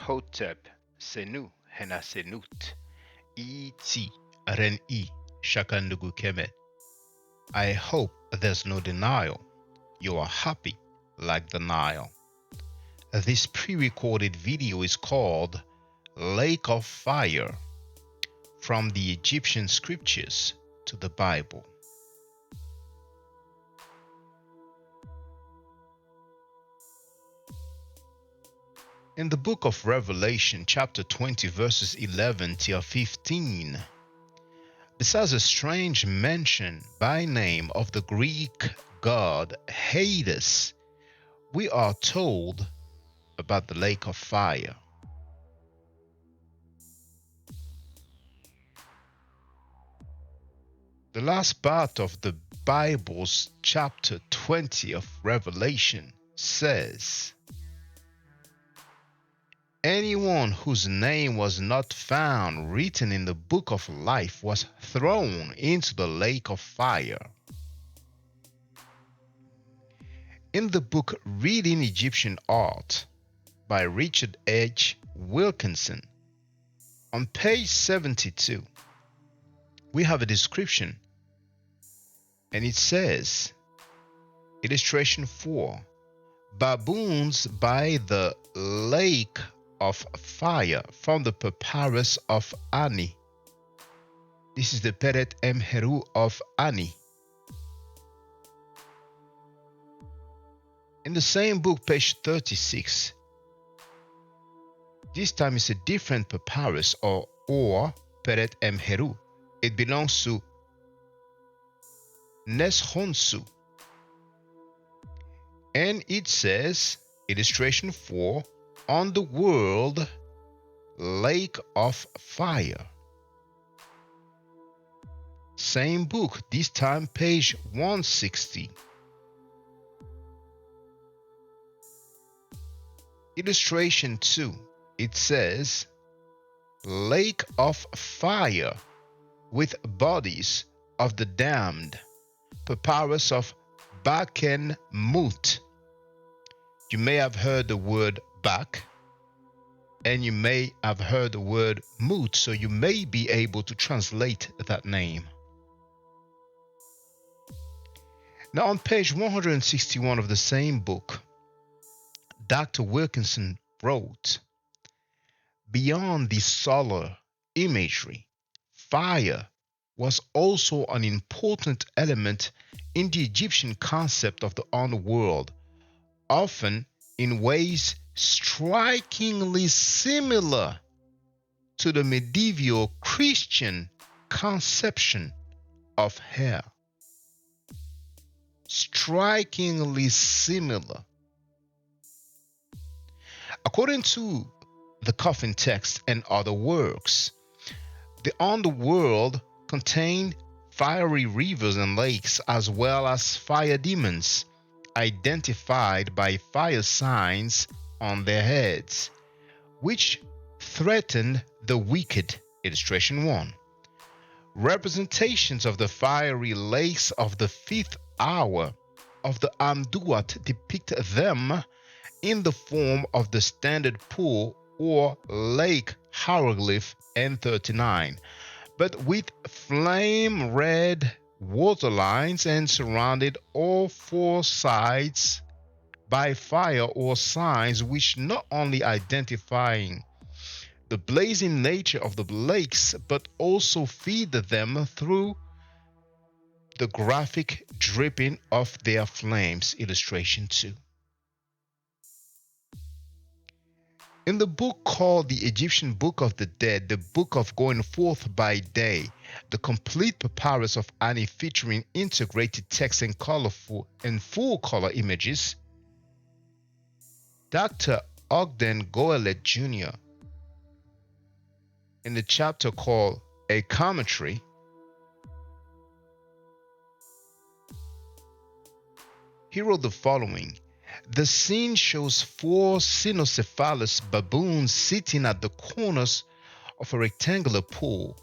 Hotep, Senu, Henasenut, Et, Ren-I, Shakandugu Kemet. I hope there's no denial. You are happy like the Nile. This pre-recorded video is called Lake of Fire, from the Egyptian scriptures to the Bible. In the book of Revelation, chapter 20, verses 11 till 15, besides a strange mention by name of the Greek god Hades, we are told about the lake of fire. The last part of the Bible's chapter 20 of Revelation says, anyone whose name was not found written in the book of life was thrown into the lake of fire. In the book Reading Egyptian Art by Richard H. Wilkinson, on page 72, we have a description, and it says, illustration 4, baboons by the lake of fire, from the papyrus of Ani. This is the Peret Emheru of Ani. In the same book, page 36, this time it's a different papyrus or Peret Emheru. It belongs to Neshonsu. And it says, illustration 4, on the world lake of fire. Same book, this time page 160. Illustration 2, it says, lake of fire with bodies of the damned, papyrus of Baken Mut. You may have heard the word Bak, and you may have heard the word Mut, so you may be able to translate that name. Now on page 161 of the same book, Dr. Wilkinson wrote, beyond the solar imagery, fire was also an important element in the Egyptian concept of the underworld, often in ways strikingly similar to the medieval Christian conception of hell. Strikingly similar. According to the Coffin Text and other works, the underworld contained fiery rivers and lakes, as well as fire demons, identified by fire signs on their heads, which threatened the wicked. Illustration 1. Representations of the fiery lakes of the fifth hour of the Amduat depict them in the form of the standard pool or lake hieroglyph N39, but with flame red water lines and surrounded all four sides by fire or signs, which not only identifying the blazing nature of the lakes, but also feed them through the graphic dripping of their flames. Illustration 2. In the book called the Egyptian Book of the Dead, the Book of Going Forth by Day, the complete papyrus of Ani featuring integrated text and colorful and full color images, Dr. Ogden Goelet Jr., in the chapter called A Commentary, he wrote the following. The scene shows four cynocephalous baboons sitting at the corners of a rectangular pool.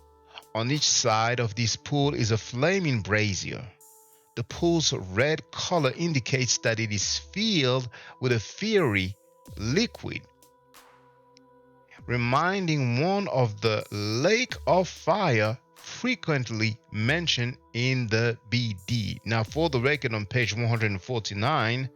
On each side of this pool is a flaming brazier. The pool's red color indicates that it is filled with a fiery liquid. reminding one of the lake of fire frequently mentioned in the BD. Now, for the record, on page 149,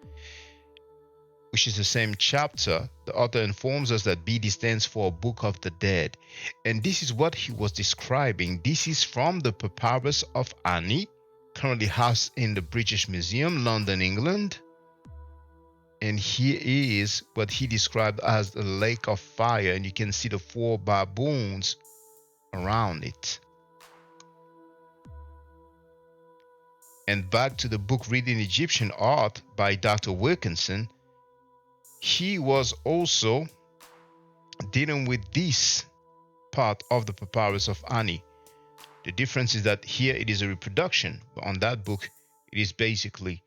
which is the same chapter, the author informs us that BD stands for Book of the Dead. And this is what he was describing. This is from the Papyrus of Ani, currently housed in the British Museum, London, England. And here is what he described as the lake of fire, and you can see the 4 baboons around it. And back to the book Reading Egyptian Art by Dr. Wilkinson, he was also dealing with this part of the Papyrus of Ani. The difference is that here it is a reproduction, but on that book it is basically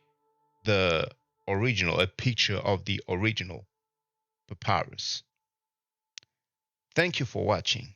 the original, a picture of the original papyrus. Thank you for watching.